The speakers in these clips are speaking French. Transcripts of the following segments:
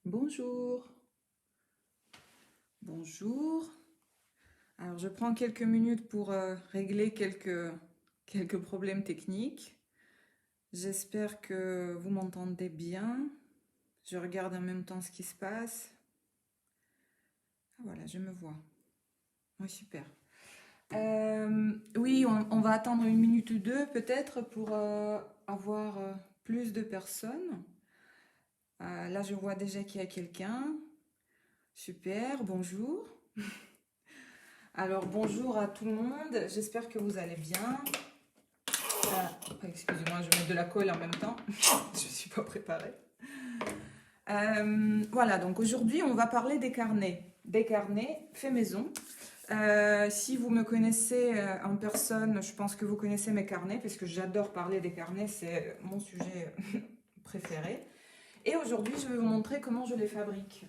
Bonjour, bonjour. Alors, je prends quelques minutes pour régler quelques problèmes techniques. J'espère que vous m'entendez bien. Je regarde en même temps ce qui se passe. Ah, voilà, je me vois. Oui, super. Oui, on va attendre une minute ou deux peut-être pour avoir plus de personnes. Là, je vois déjà qu'il y a quelqu'un. Super, bonjour. Alors, bonjour à tout le monde. J'espère que vous allez bien. Excusez-moi, je mets de la colle en même temps. Je ne suis pas préparée. Voilà, donc aujourd'hui, on va parler des carnets. Des carnets faits maison. Si vous me connaissez en personne, je pense que vous connaissez mes carnets, parce que j'adore parler des carnets, c'est mon sujet préféré. Et aujourd'hui, je vais vous montrer comment je les fabrique.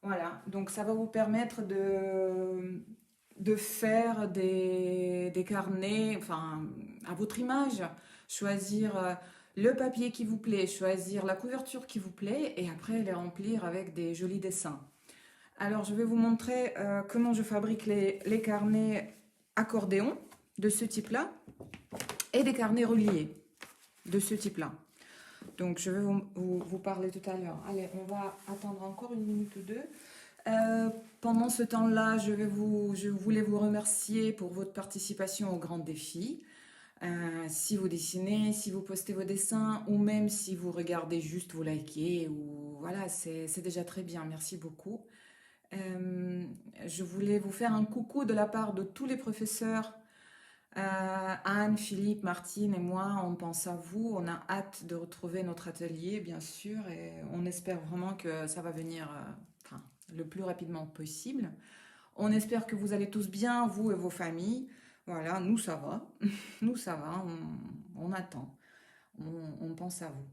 Voilà, donc ça va vous permettre de faire des carnets, enfin, à votre image, choisir le papier qui vous plaît, choisir la couverture qui vous plaît et après les remplir avec des jolis dessins. Alors, je vais vous montrer comment je fabrique les carnets accordéon de ce type-là et des carnets reliés de ce type-là. Donc, je vais vous parler tout à l'heure. Allez, on va attendre encore une minute ou deux. Pendant ce temps-là, je voulais vous remercier pour votre participation au grand défi. Si vous dessinez, si vous postez vos dessins, ou même si vous regardez juste, vous likez, ou voilà, c'est déjà très bien. Merci beaucoup. Je voulais vous faire un coucou de la part de tous les professeurs. Anne, Philippe, Martine et moi, on pense à vous. On a hâte de retrouver notre atelier, bien sûr, et on espère vraiment que ça va venir enfin, le plus rapidement possible. On espère que vous allez tous bien, vous et vos familles. Voilà, nous ça va. Nous ça va, on attend. On pense à vous.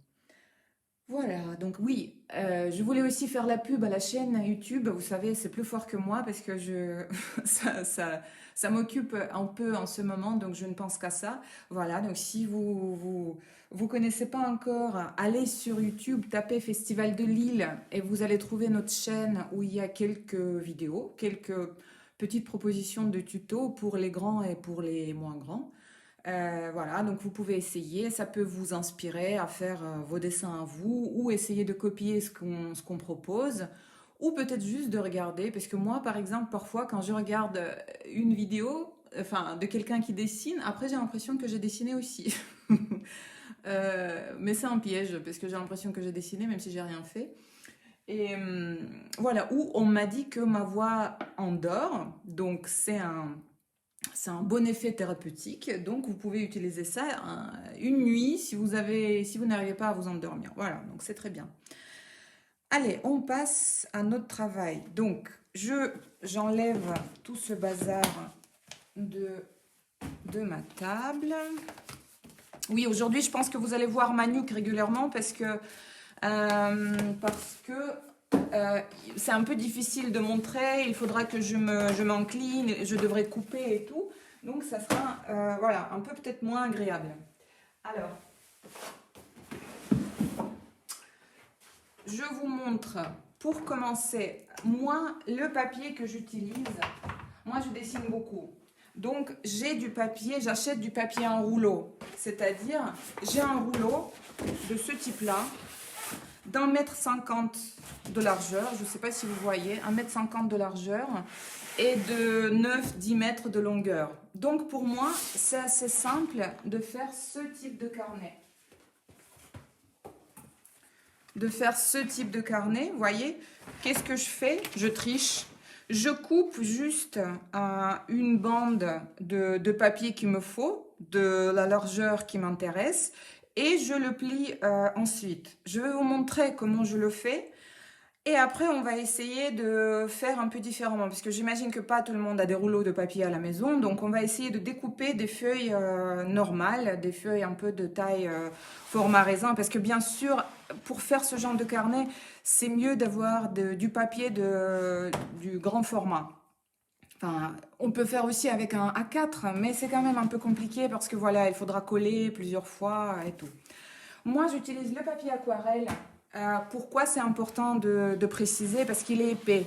Voilà, donc oui, je voulais aussi faire la pub à la chaîne YouTube. Vous savez, c'est plus fort que moi parce que ça m'occupe un peu en ce moment, donc je ne pense qu'à ça. Voilà, donc si vous connaissez pas encore, allez sur YouTube, tapez Festival de Lille et vous allez trouver notre chaîne où il y a quelques vidéos, quelques petites propositions de tutos pour les grands et pour les moins grands. Voilà, donc vous pouvez essayer, ça peut vous inspirer à faire vos dessins à vous ou essayer de copier ce qu'on propose ou peut-être juste de regarder parce que moi par exemple parfois quand je regarde une vidéo enfin de quelqu'un qui dessine, après j'ai l'impression que j'ai dessiné aussi. Mais c'est un piège parce que j'ai l'impression que j'ai dessiné même si j'ai rien fait. Et voilà, où on m'a dit que ma voix endort, donc c'est un bon effet thérapeutique, donc vous pouvez utiliser ça une nuit si vous n'arrivez pas à vous endormir. Voilà, donc c'est très bien. Allez, on passe à notre travail. Donc, j'enlève tout ce bazar de, de ma table. Oui, aujourd'hui, je pense que vous allez voir ma nuque régulièrement parce que c'est un peu difficile de montrer. Il faudra que je m'incline, je devrais couper et tout. Donc, ça sera voilà, un peu peut-être moins agréable. Alors, je vous montre pour commencer, moi, le papier que j'utilise. Moi, je dessine beaucoup. Donc, j'ai du papier, j'achète du papier en rouleau. C'est-à-dire, j'ai un rouleau de ce type-là, d'1,50 m de largeur. Je ne sais pas si vous voyez, 1,50 m de largeur et de 9-10 mètres de longueur. Donc, pour moi, c'est assez simple de faire ce type de carnet. Vous voyez, qu'est-ce que je fais? Je triche. Je coupe juste une bande de papier qu'il me faut, de la largeur qui m'intéresse, et je le plie ensuite. Je vais vous montrer comment je le fais. Et après, on va essayer de faire un peu différemment, parce que j'imagine que pas tout le monde a des rouleaux de papier à la maison, donc on va essayer de découper des feuilles normales, des feuilles un peu de taille format raisin, parce que bien sûr, pour faire ce genre de carnet, c'est mieux d'avoir du papier du grand format. Enfin, on peut faire aussi avec un A4, mais c'est quand même un peu compliqué parce que voilà, il faudra coller plusieurs fois et tout. Moi, j'utilise le papier aquarelle Pourquoi c'est important de préciser? Parce qu'il est épais.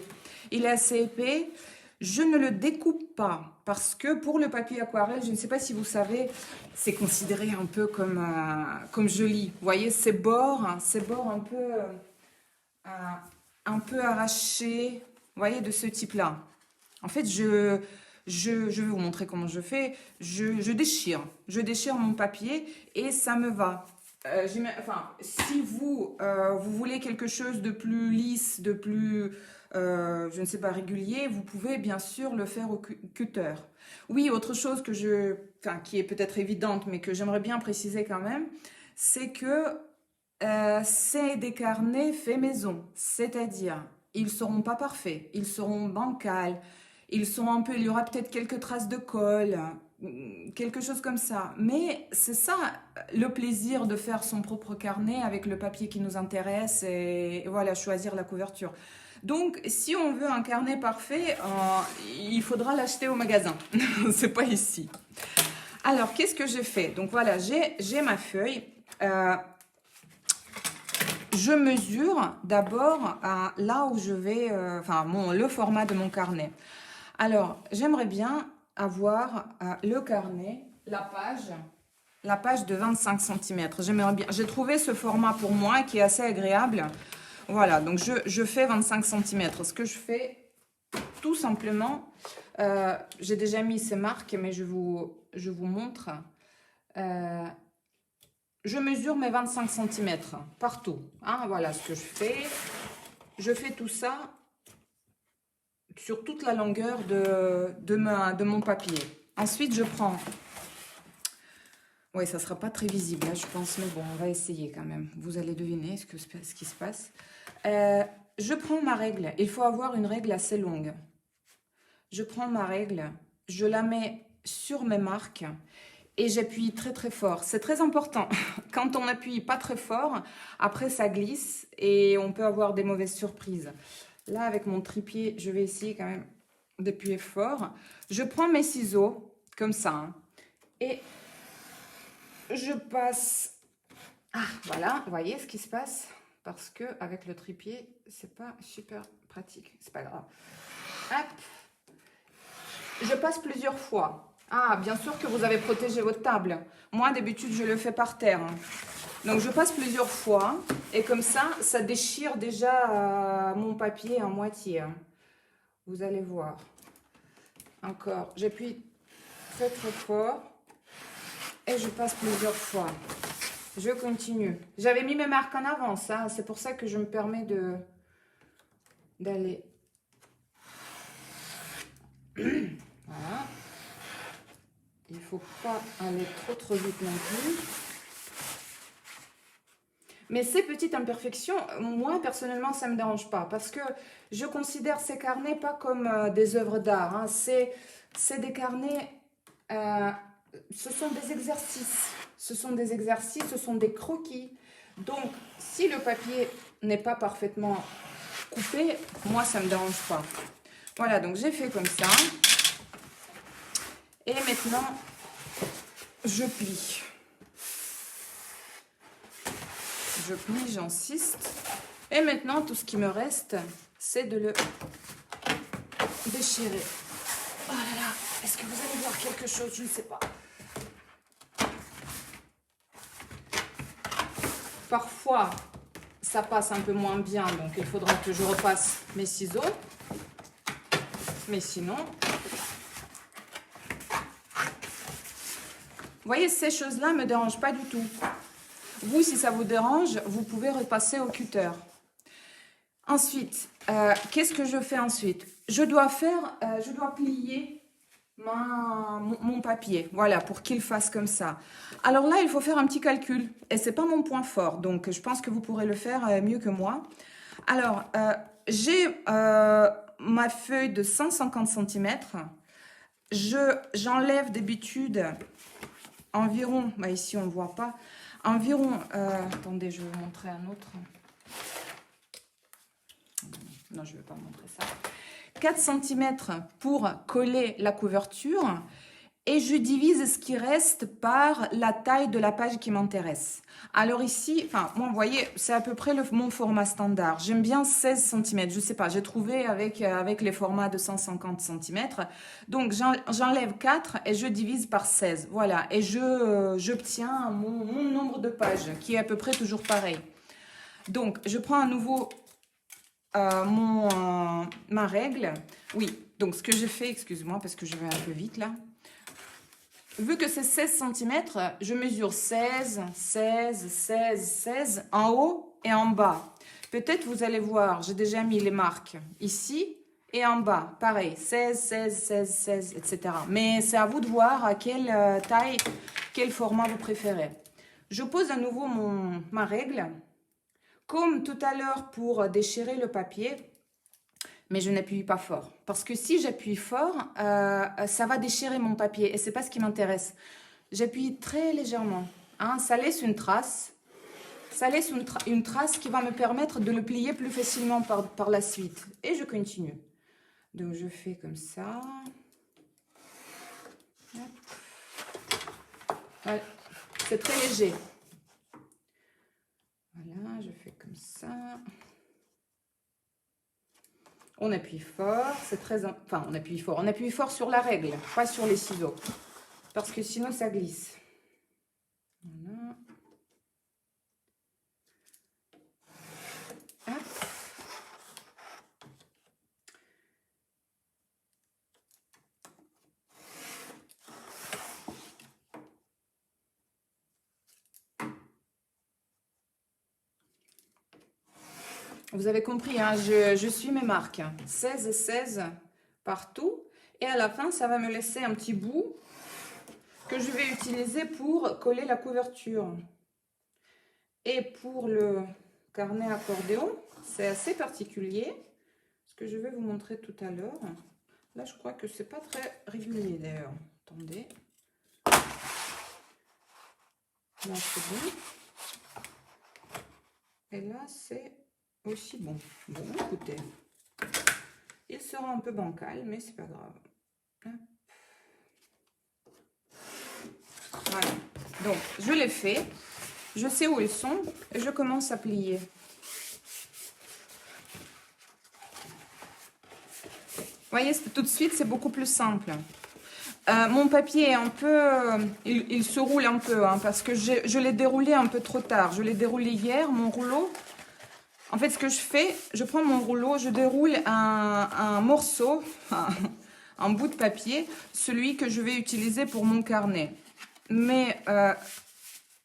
Il est assez épais. Je ne le découpe pas parce que pour le papier aquarelle, je ne sais pas si vous savez, c'est considéré un peu comme joli. Vous voyez ces bords un peu arrachés, vous voyez, de ce type-là. En fait, je vais vous montrer comment je fais. Je déchire mon papier et ça me va. Enfin, si vous voulez quelque chose de plus lisse, de plus, je ne sais pas, régulier, vous pouvez bien sûr le faire au cutter. Oui, autre chose qui est peut-être évidente, mais que j'aimerais bien préciser quand même, c'est que c'est des carnets faits maison, c'est-à-dire ils seront pas parfaits, ils seront bancals, ils sont un peu, il y aura peut-être quelques traces de colle, quelque chose comme ça. Mais c'est ça le plaisir de faire son propre carnet avec le papier qui nous intéresse et voilà, choisir la couverture. Donc, si on veut un carnet parfait, il faudra l'acheter au magasin. C'est pas ici. Alors, qu'est-ce que j'ai fait? Donc voilà, j'ai ma feuille. Je mesure d'abord là où je vais, le format de mon carnet. Alors, j'aimerais bien avoir le carnet, la page de 25 cm. J'aimerais bien. J'ai trouvé ce format pour moi qui est assez agréable. Voilà, donc je fais 25 cm. Ce que je fais, tout simplement, j'ai déjà mis ces marques, mais je vous montre. Je mesure mes 25 cm partout. Hein, voilà ce que je fais. Je fais tout ça sur toute la longueur de mon papier. Ensuite, je prends... Oui, ça ne sera pas très visible, là, je pense, mais bon, on va essayer quand même. Vous allez deviner ce qui se passe. Je prends ma règle. Il faut avoir une règle assez longue. Je prends ma règle, je la mets sur mes marques et j'appuie très très fort. C'est très important. Quand on n'appuie pas très fort, après ça glisse et on peut avoir des mauvaises surprises. Là, avec mon trépied, je vais essayer quand même d'appuyer fort. Je prends mes ciseaux, comme ça, hein, et je passe... Ah, voilà, vous voyez ce qui se passe? Parce que avec le trépied, c'est pas super pratique. C'est pas grave. Hop. Je passe plusieurs fois. Ah, bien sûr que vous avez protégé votre table. Moi, d'habitude, je le fais par terre. Donc, je passe plusieurs fois. Et comme ça déchire déjà mon papier en moitié. Vous allez voir. Encore. J'appuie très, très fort. Et je passe plusieurs fois. Je continue. J'avais mis mes marques en avance. Hein. C'est pour ça que je me permets d'aller... Voilà. Il ne faut pas aller trop vite non plus. Mais ces petites imperfections, moi, personnellement, ça ne me dérange pas. Parce que je considère ces carnets pas comme des œuvres d'art. Hein. C'est des carnets... ce sont des exercices. Ce sont des exercices, ce sont des croquis. Donc, si le papier n'est pas parfaitement coupé, moi, ça ne me dérange pas. Voilà, donc j'ai fait comme ça. Et maintenant, je plie. Je plie, j'insiste. Et maintenant, tout ce qui me reste, c'est de le déchirer. Oh là là, est-ce que vous allez voir quelque chose? Je ne sais pas. Parfois, ça passe un peu moins bien, donc il faudra que je repasse mes ciseaux. Mais sinon... Vous voyez, ces choses-là ne me dérangent pas du tout. Vous, si ça vous dérange, vous pouvez repasser au cutter. Ensuite, qu'est-ce que je fais ensuite? Je dois plier mon papier, voilà, pour qu'il fasse comme ça. Alors là, il faut faire un petit calcul, et c'est pas mon point fort, donc je pense que vous pourrez le faire mieux que moi. Alors, j'ai ma feuille de 150 cm. J'enlève d'habitude environ, bah ici on ne voit pas, environ, attendez, je vais vous montrer un autre. Non, je ne vais pas montrer ça. 4 cm pour coller la couverture et je divise ce qui reste par la taille de la page qui m'intéresse. Alors ici, enfin, moi, vous voyez, c'est à peu près mon format standard. J'aime bien 16 cm, je sais pas, j'ai trouvé avec les formats de 150 cm. Donc, j'enlève 4 et je divise par 16. Voilà, et j'obtiens mon nombre de pages, qui est à peu près toujours pareil. Donc, je prends à nouveau ma règle. Oui, donc ce que j'ai fait, excuse-moi, parce que je vais un peu vite là. Vu que c'est 16 cm, je mesure 16, 16, 16, 16 en haut et en bas. Peut-être vous allez voir, j'ai déjà mis les marques ici et en bas. Pareil, 16, 16, 16, 16, etc. Mais c'est à vous de voir à quelle taille, quel format vous préférez. Je pose à nouveau ma règle. Comme tout à l'heure pour déchirer le papier, mais je n'appuie pas fort. Parce que si j'appuie fort, ça va déchirer mon papier et c'est pas ce qui m'intéresse. J'appuie très légèrement. Hein, ça laisse une trace. Ça laisse une trace qui va me permettre de le plier plus facilement par la suite. Et je continue. Donc je fais comme ça. Voilà. C'est très léger. Voilà, je fais comme ça. On appuie fort, c'est très... Enfin, on appuie fort sur la règle, pas sur les ciseaux. Parce que sinon, ça glisse. Voilà. Hop. Vous avez compris, hein, je suis mes marques. 16 et 16 partout. Et à la fin, ça va me laisser un petit bout que je vais utiliser pour coller la couverture. Et pour le carnet accordéon, c'est assez particulier. Ce que je vais vous montrer tout à l'heure. Là, je crois que c'est pas très régulier d'ailleurs. Attendez. Là, c'est bon. Et là, c'est aussi bon. Bon, écoutez. Il sera un peu bancal, mais c'est pas grave. Voilà. Donc, je l'ai fait. Je sais où ils sont. Et je commence à plier. Vous voyez, tout de suite, c'est beaucoup plus simple. Mon papier est un peu... il se roule un peu, hein, parce que je l'ai déroulé un peu trop tard. Je l'ai déroulé hier, mon rouleau. En fait, ce que je fais, je prends mon rouleau, je déroule un morceau, un bout de papier, celui que je vais utiliser pour mon carnet. Mais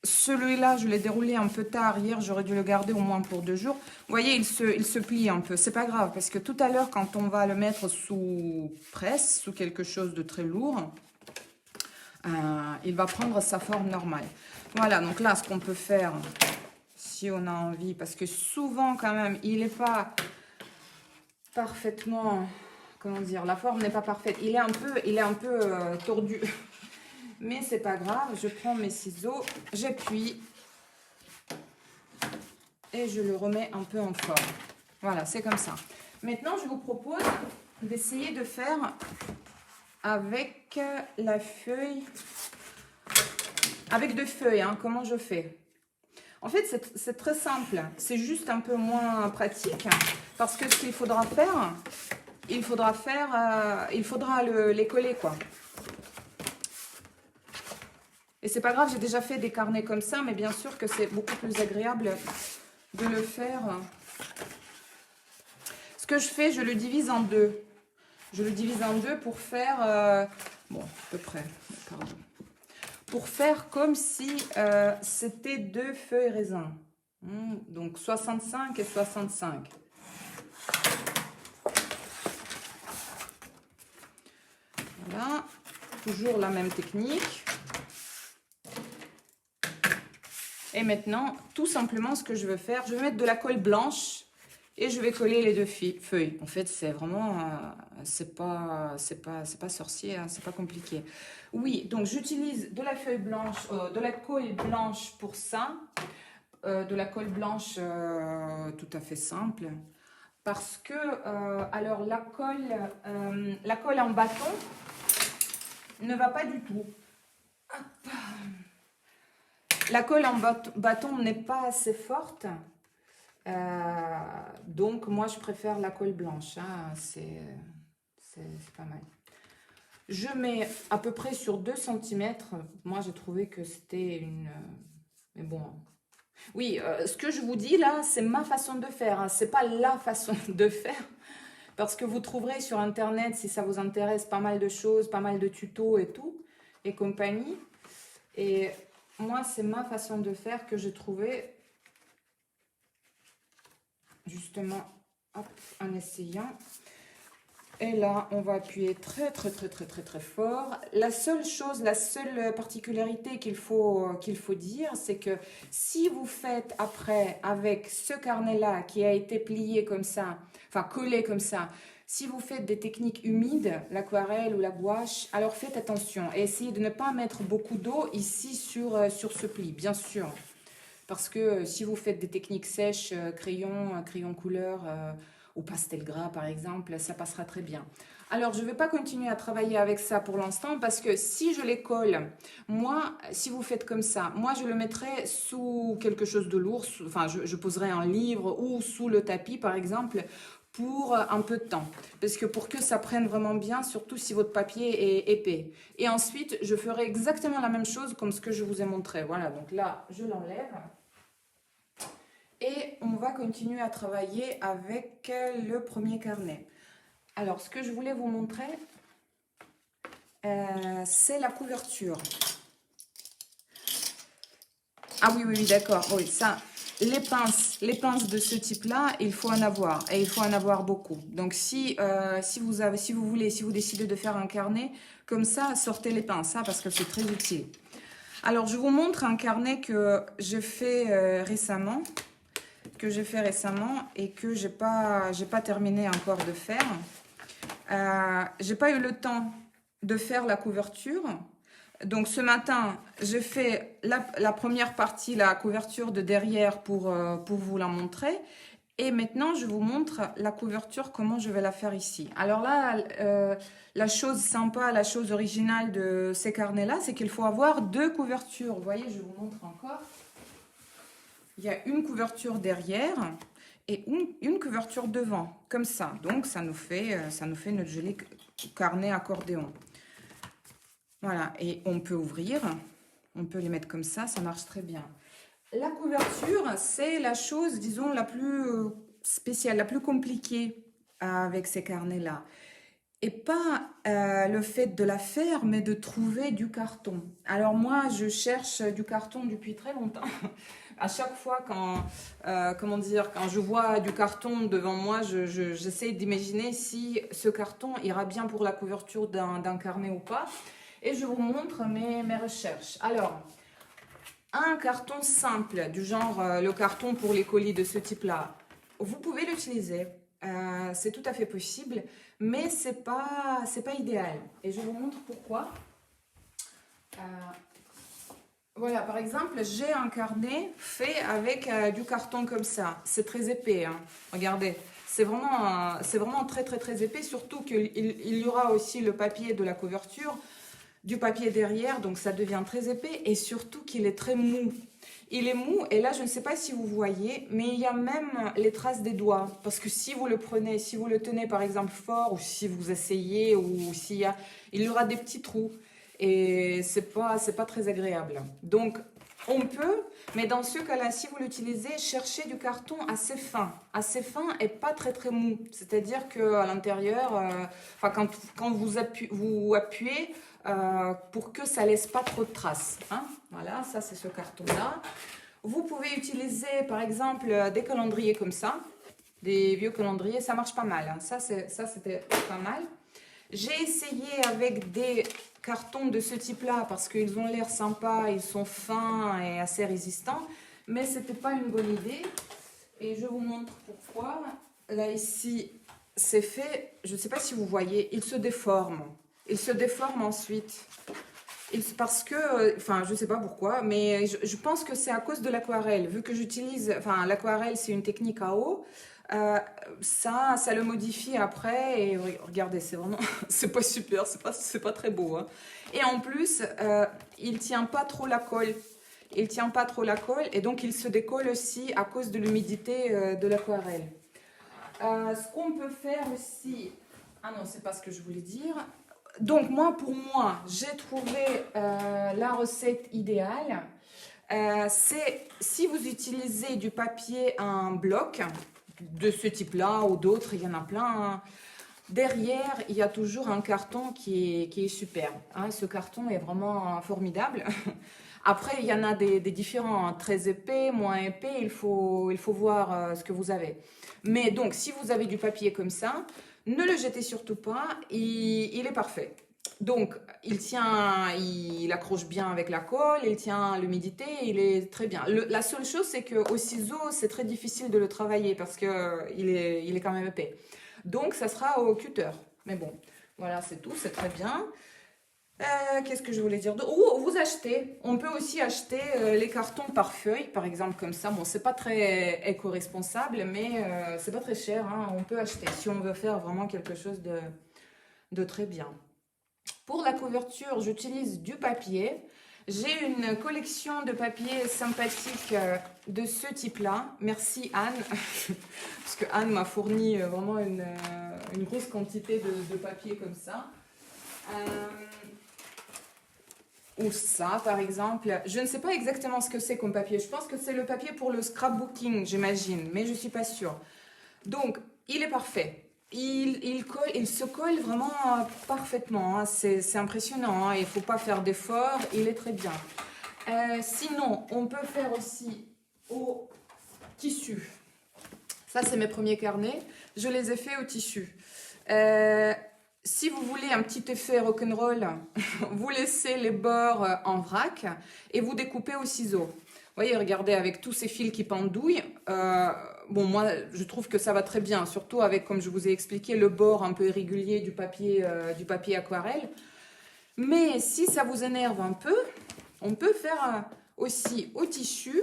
celui-là, je l'ai déroulé un peu tard. Hier, j'aurais dû le garder au moins pour 2 jours. Vous voyez, il se plie un peu. C'est pas grave, parce que tout à l'heure, quand on va le mettre sous presse, sous quelque chose de très lourd, il va prendre sa forme normale. Voilà, donc là, ce qu'on peut faire... si on a envie, parce que souvent quand même il n'est pas parfaitement, comment dire, la forme n'est pas parfaite, il est un peu tordu, mais c'est pas grave. Je prends mes ciseaux, j'appuie et je le remets un peu en forme. Voilà, c'est comme ça. Maintenant je vous propose d'essayer de faire avec la feuille, avec 2 feuilles, hein. Comment je fais? En fait, c'est très simple. C'est juste un peu moins pratique parce que ce qu'il faudra faire, il faudra les coller, quoi. Et c'est pas grave, j'ai déjà fait des carnets comme ça, mais bien sûr que c'est beaucoup plus agréable de le faire. Ce que je fais, je le divise en 2. Je le divise en 2 pour faire... bon, à peu près, pardon. Pour faire comme si c'était 2 feuilles raisin. Donc 65 et 65. Voilà, toujours la même technique. Et maintenant, tout simplement, ce que je veux faire, je vais mettre de la colle blanche et je vais coller les 2 feuilles. En fait, c'est vraiment, c'est pas sorcier, hein, c'est pas compliqué. Oui, donc j'utilise de la feuille blanche, de la colle blanche pour ça, de la colle blanche tout à fait simple, parce que alors la colle en bâton, ne va pas du tout. Hop. La colle en bâton n'est pas assez forte. Donc, moi, je préfère la colle blanche. Hein. C'est pas mal. Je mets à peu près sur 2 cm. Moi, j'ai trouvé que c'était une... mais bon... Oui, ce que je vous dis là, c'est ma façon de faire. Hein. C'est pas la façon de faire. Parce que vous trouverez sur Internet, si ça vous intéresse, pas mal de choses, pas mal de tutos et tout, et compagnie. Et moi, c'est ma façon de faire que j'ai trouvé, justement, hop, en essayant. Et là, on va appuyer très, très, très, très, très, très fort. La seule chose, la seule particularité qu'il faut dire, c'est que si vous faites après avec ce carnet-là qui a été plié comme ça, enfin collé comme ça, si vous faites des techniques humides, l'aquarelle ou la gouache, alors faites attention et essayez de ne pas mettre beaucoup d'eau ici sur ce pli, bien sûr. Parce que si vous faites des techniques sèches, crayon couleur ou pastel gras par exemple, ça passera très bien. Alors je ne vais pas continuer à travailler avec ça pour l'instant parce que si je les colle, moi, si vous faites comme ça, moi je le mettrai sous quelque chose de lourd, enfin je poserai un livre ou sous le tapis par exemple pour un peu de temps. Parce que pour que ça prenne vraiment bien, surtout si votre papier est épais. Et ensuite, je ferai exactement la même chose comme ce que je vous ai montré. Voilà, donc là, je l'enlève. Et on va continuer à travailler avec le premier carnet. Alors, ce que je voulais vous montrer, c'est la couverture. Ah oui, oui, oui, d'accord. Oui, ça, les pinces de ce type-là, il faut en avoir. Et il faut en avoir beaucoup. Donc, si vous décidez de faire un carnet, comme ça, sortez les pinces, hein, parce que c'est très utile. Alors, je vous montre un carnet que j'ai fait récemment. Et que j'ai pas terminé encore de faire. J'ai pas eu le temps de faire la couverture. Donc ce matin, j'ai fait la première partie, la couverture de derrière pour vous la montrer. Et maintenant, je vous montre la couverture, comment je vais la faire ici. Alors là, la chose sympa, la chose originale de ces carnets-là, c'est qu'il faut avoir 2 couvertures. Vous voyez, je vous montre encore. Il y a une couverture derrière et une couverture devant, comme ça. Donc, ça nous fait notre joli carnet accordéon. Voilà, et on peut ouvrir, on peut les mettre comme ça marche très bien. La couverture, c'est la chose, disons, la plus spéciale, la plus compliquée avec ces carnets-là. Et pas le fait de la faire, mais de trouver du carton. Alors moi, je cherche du carton depuis très longtemps. À chaque fois quand je vois du carton devant moi, j'essaie d'imaginer si ce carton ira bien pour la couverture d'un carnet ou pas. Et je vous montre mes recherches. Alors, un carton simple, du genre le carton pour les colis de ce type-là, vous pouvez l'utiliser. C'est tout à fait possible, mais c'est pas idéal. Et je vous montre pourquoi. Voilà, par exemple, j'ai un carnet fait avec du carton comme ça. C'est très épais, hein. Regardez, c'est vraiment très très très épais, surtout qu'il y aura aussi le papier de la couverture, du papier derrière, donc ça devient très épais, et surtout qu'il est très mou. Il est mou, et là, je ne sais pas si vous voyez, mais il y a même les traces des doigts. Parce que si vous le prenez, si vous le tenez par exemple fort, ou si vous essayez, ou il y aura des petits trous. Et c'est pas très agréable. Donc, on peut, mais dans ce cas-là, si vous l'utilisez, cherchez du carton assez fin et pas très très mou. C'est-à-dire qu'à l'intérieur, quand vous appuyez, pour que ça laisse pas trop de traces. Hein. Voilà, ça c'est ce carton-là. Vous pouvez utiliser par exemple des calendriers comme ça, des vieux calendriers, ça marche pas mal. Hein. Ça c'était pas mal. J'ai essayé avec des cartons de ce type-là parce qu'ils ont l'air sympas, ils sont fins et assez résistants, mais c'était pas une bonne idée. Et je vous montre pourquoi. Là ici, c'est fait, je ne sais pas si vous voyez, il se déforme. Il se déforme ensuite. Parce que, enfin, je ne sais pas pourquoi, mais je pense que c'est à cause de l'aquarelle. Vu que j'utilise, enfin, l'aquarelle, c'est une technique à eau. Ça le modifie après et regardez, c'est vraiment, c'est pas super, c'est pas très beau, hein. Et en plus, il tient pas trop la colle. Il tient pas trop la colle et donc il se décolle aussi à cause de l'humidité de l'aquarelle. Ce qu'on peut faire aussi, ah non, c'est pas ce que je voulais dire. Donc pour moi, j'ai trouvé la recette idéale. C'est si vous utilisez du papier en bloc de ce type-là ou d'autres, il y en a plein, hein. Derrière, il y a toujours un carton qui est super, hein. Ce carton est vraiment formidable. Après, il y en a des différents, hein, très épais, moins épais, il faut voir ce que vous avez. Mais donc, si vous avez du papier comme ça, ne le jetez surtout pas, il est parfait. Donc, il accroche bien avec la colle, il tient l'humidité, il est très bien. La seule chose, c'est qu'au ciseau, c'est très difficile de le travailler parce qu'il il est quand même épais. Donc, ça sera au cutter. Mais bon, voilà, c'est tout, c'est très bien. Qu'est-ce que je voulais dire? Vous achetez. On peut aussi acheter les cartons par feuille, par exemple, comme ça. Bon, c'est pas très éco-responsable, mais c'est pas très cher, hein. On peut acheter si on veut faire vraiment quelque chose de très bien. Pour la couverture, j'utilise du papier. J'ai une collection de papiers sympathiques de ce type-là. Merci Anne, parce que Anne m'a fourni vraiment une grosse quantité de papier comme ça. Ou ça, par exemple. Je ne sais pas exactement ce que c'est comme papier. Je pense que c'est le papier pour le scrapbooking, j'imagine, mais je ne suis pas sûre. Donc, il est parfait. Il se colle vraiment parfaitement, hein. C'est impressionnant, hein. Il ne faut pas faire d'efforts. Il est très bien. Sinon, on peut faire aussi au tissu. Ça, c'est mes premiers carnets. Je les ai faits au tissu. Si vous voulez un petit effet rock'n'roll, vous laissez les bords en vrac et vous découpez au ciseau. Vous voyez, regardez, avec tous ces fils qui pendouillent, bon, moi, je trouve que ça va très bien, surtout avec, comme je vous ai expliqué, le bord un peu irrégulier du papier aquarelle. Mais si ça vous énerve un peu, on peut faire aussi au tissu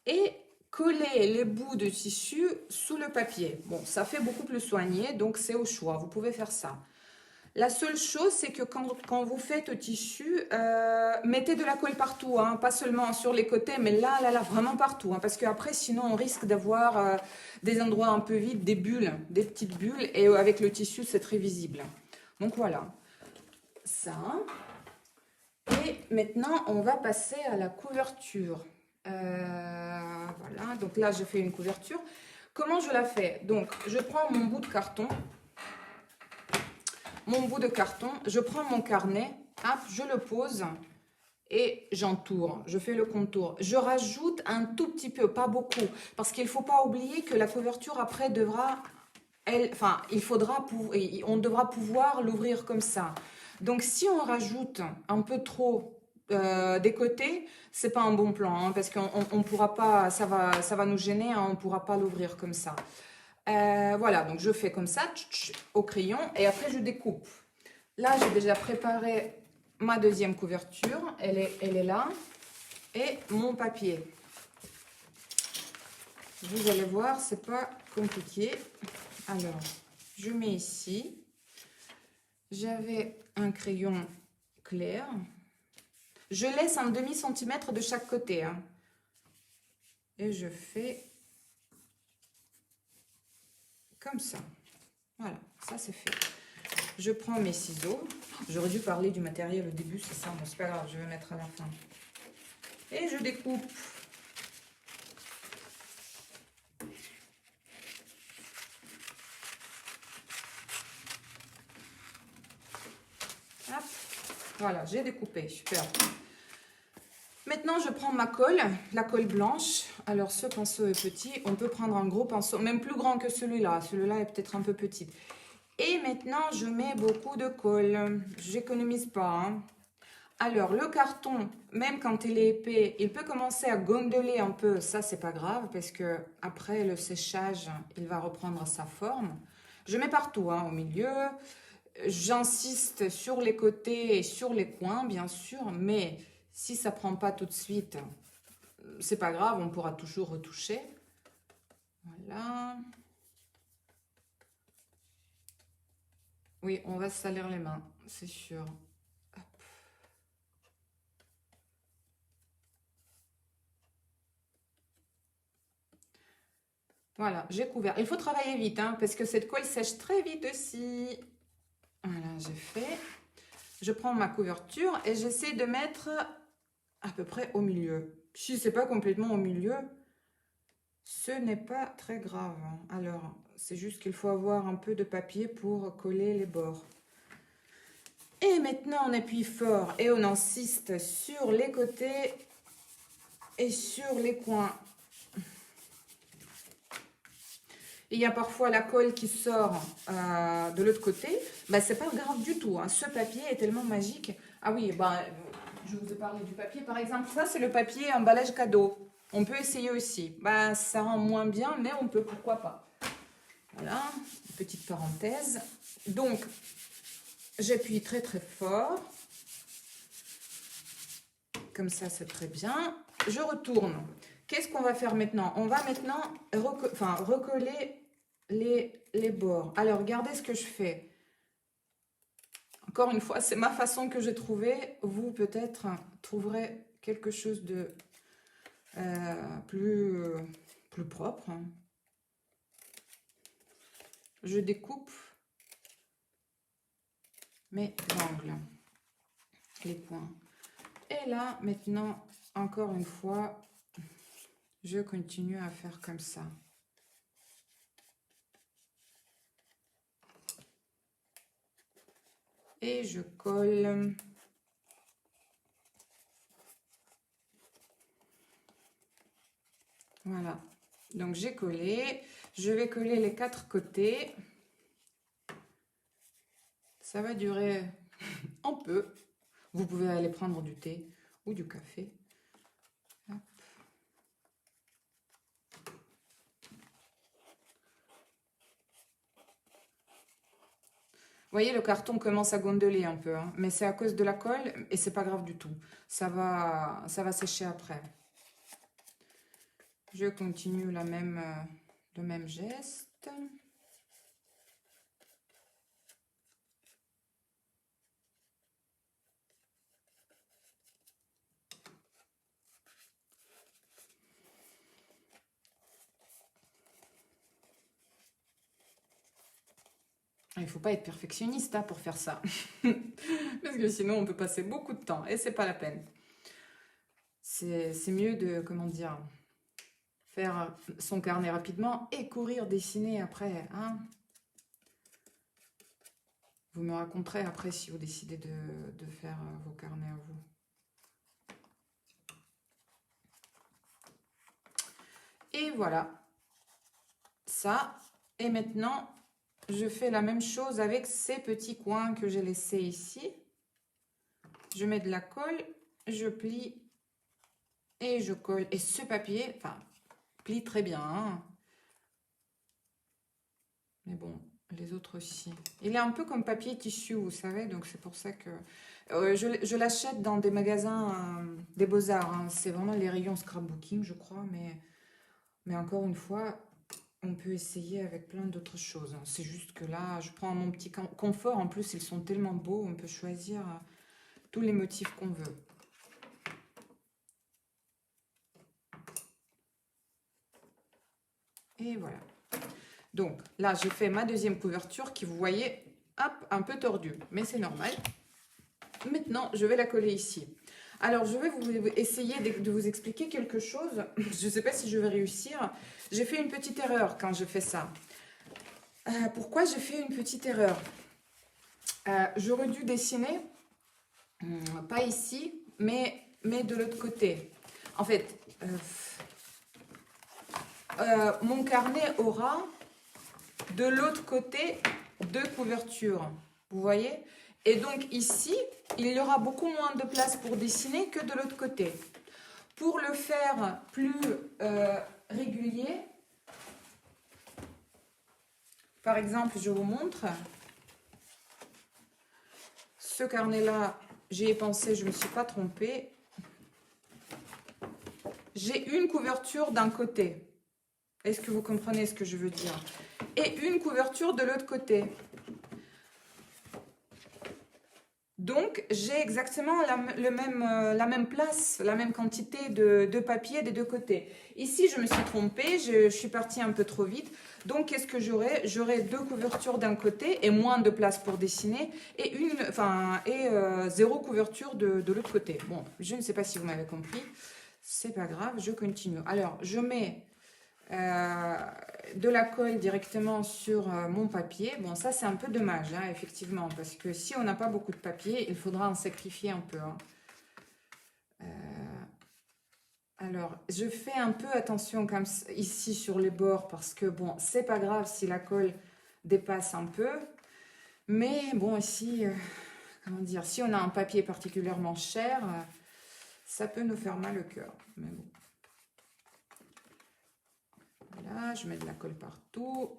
et coller les bouts de tissu sous le papier. Bon, ça fait beaucoup plus soigné, donc c'est au choix, vous pouvez faire ça. La seule chose, c'est que quand vous faites au tissu, mettez de la colle partout, hein, pas seulement sur les côtés, mais là, vraiment partout, hein, parce qu'après, sinon, on risque d'avoir des endroits un peu vides, des bulles, des petites bulles, et avec le tissu, c'est très visible. Donc voilà, ça. Et maintenant, on va passer à la couverture. Voilà, donc là, je fais une couverture. Comment je la fais? Donc, je prends mon bout de carton. Je prends mon carnet, hop, je le pose et j'entoure, je fais le contour. Je rajoute un tout petit peu, pas beaucoup, parce qu'il ne faut pas oublier que la couverture après on devra pouvoir l'ouvrir comme ça. Donc si on rajoute un peu trop des côtés, c'est pas un bon plan, hein, parce qu'on pourra pas, ça va nous gêner, hein, on ne pourra pas l'ouvrir comme ça. Voilà, donc je fais comme ça, au crayon, et après je découpe. Là, j'ai déjà préparé ma deuxième couverture, elle est là, et mon papier. Vous allez voir, c'est pas compliqué. Alors, je mets ici. J'avais un crayon clair. Je laisse un demi-centimètre de chaque côté, hein. Et je fais comme ça. Voilà, ça c'est fait. Je prends mes ciseaux. J'aurais dû parler du matériel au début, c'est ça. Bon, c'est pas grave, je vais mettre à la fin. Et je découpe. Hop. Voilà, j'ai découpé, super. Maintenant, je prends ma colle, la colle blanche. Alors, ce pinceau est petit. On peut prendre un gros pinceau, même plus grand que celui-là. Celui-là est peut-être un peu petit. Et maintenant, je mets beaucoup de colle. J'économise pas, hein. Alors, le carton, même quand il est épais, il peut commencer à gondoler un peu. Ça, c'est pas grave parce que après le séchage, il va reprendre sa forme. Je mets partout, hein, au milieu. J'insiste sur les côtés et sur les coins, bien sûr, mais si ça prend pas tout de suite, c'est pas grave, on pourra toujours retoucher. Voilà. Oui, on va se salir les mains, c'est sûr. Hop. Voilà, j'ai couvert. Il faut travailler vite, hein, parce que cette colle sèche très vite aussi. Voilà, j'ai fait. Je prends ma couverture et j'essaie de mettre à peu près au milieu. Si c'est pas complètement au milieu, ce n'est pas très grave. Alors, c'est juste qu'il faut avoir un peu de papier pour coller les bords. Et maintenant, on appuie fort et on insiste sur les côtés et sur les coins. Il y a parfois la colle qui sort de l'autre côté. Ben, c'est pas grave du tout. Hein. Ce papier est tellement magique. Ah oui, ben, je vous ai parlé du papier. Par exemple, ça, c'est le papier emballage cadeau. On peut essayer aussi. Ben, ça rend moins bien, mais on peut, pourquoi pas. Voilà, petite parenthèse. Donc, j'appuie très très fort. Comme ça, c'est très bien. Je retourne. Qu'est-ce qu'on va faire maintenant? On va maintenant recoller les bords. Alors, regardez ce que je fais. Encore une fois, c'est ma façon que j'ai trouvée. Vous, peut-être, trouverez quelque chose de plus propre. Je découpe mes angles, les points. Et là, maintenant, encore une fois, je continue à faire comme ça. Et je colle. Voilà. Donc, j'ai collé. Je vais coller les 4 côtés. Ça va durer un peu. Vous pouvez aller prendre du thé ou du café. Hop. Vous voyez, le carton commence à gondoler un peu, hein, mais c'est à cause de la colle et c'est pas grave du tout. Ça va sécher après. Je continue le même geste. Il ne faut pas être perfectionniste hein, pour faire ça. Parce que sinon, on peut passer beaucoup de temps et c'est pas la peine. C'est mieux de, comment dire, faire son carnet rapidement et courir dessiner après. Hein. Vous me raconterez après si vous décidez de faire vos carnets à vous. Et voilà. Ça. Et maintenant, je fais la même chose avec ces petits coins que j'ai laissés ici. Je mets de la colle, je plie et je colle. Et ce papier, enfin, plie très bien. Hein. Mais bon, les autres aussi. Il est un peu comme papier tissu, vous savez, donc c'est pour ça que... je l'achète dans des magasins des Beaux-Arts. Hein. C'est vraiment les rayons scrapbooking, je crois, mais encore une fois... On peut essayer avec plein d'autres choses. C'est juste que là, je prends mon petit confort. En plus, ils sont tellement beaux. On peut choisir tous les motifs qu'on veut. Et voilà. Donc, là, j'ai fait ma deuxième couverture qui, vous voyez, hop, un peu tordue. Mais c'est normal. Maintenant, je vais la coller ici. Alors, je vais essayer de vous expliquer quelque chose. Je ne sais pas si je vais réussir. J'ai fait une petite erreur quand je fais ça. Pourquoi j'ai fait une petite erreur? J'aurais dû dessiner, pas ici, mais de l'autre côté. En fait, mon carnet aura de l'autre côté 2 couvertures. Vous voyez? Et donc ici, il y aura beaucoup moins de place pour dessiner que de l'autre côté. Pour le faire plus régulier, par exemple, je vous montre. Ce carnet-là, j'y ai pensé, je ne me suis pas trompée. J'ai une couverture d'un côté. Est-ce que vous comprenez ce que je veux dire? Et une couverture de l'autre côté. Donc, j'ai exactement la même place, la même quantité de papier des deux côtés. Ici, je me suis trompée, je suis partie un peu trop vite. Donc, qu'est-ce que j'aurai? J'aurai deux couvertures d'un côté et moins de place pour dessiner et zéro couverture de l'autre côté. Bon, je ne sais pas si vous m'avez compris. C'est pas grave, je continue. Alors, je mets de la colle directement sur mon papier. Bon, ça c'est un peu dommage, hein, effectivement, parce que si on n'a pas beaucoup de papier, il faudra en sacrifier un peu. Hein. Alors, je fais un peu attention comme ici sur les bords, parce que bon, c'est pas grave si la colle dépasse un peu. Mais bon, ici, comment dire, si on a un papier particulièrement cher, ça peut nous faire mal au cœur. Mais bon. Voilà, je mets de la colle partout.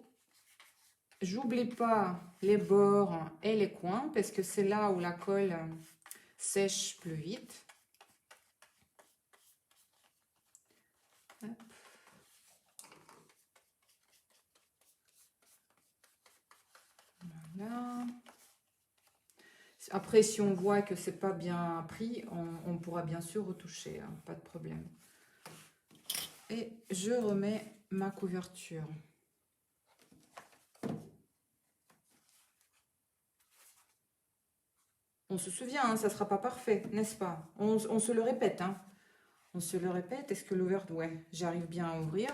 J'oublie pas les bords et les coins parce que c'est là où la colle sèche plus vite. Hop. Voilà. Après, si on voit que c'est pas bien pris, on pourra bien sûr retoucher, hein, pas de problème. Et je remets ma couverture. On se souvient, hein, ça ne sera pas parfait, n'est-ce pas? On se le répète. Hein. On se le répète. Est-ce que l'ouverture... Ouais, j'arrive bien à ouvrir.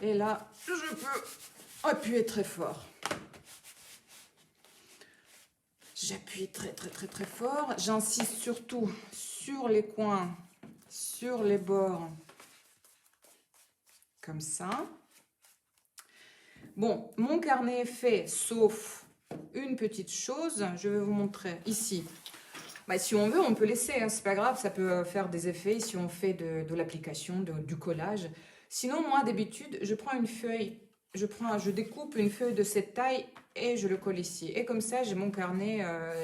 Et là, je peux appuyer très fort. J'appuie très, très, très, très fort. J'insiste surtout sur les coins, sur les bords. Comme ça. Bon, mon carnet est fait, sauf une petite chose. Je vais vous montrer ici. Bah, si on veut, on peut laisser, hein, c'est pas grave, ça peut faire des effets si on fait de l'application, du collage. Sinon, moi, d'habitude, je prends une feuille, je découpe une feuille de cette taille et je le colle ici. Et comme ça, j'ai mon carnet,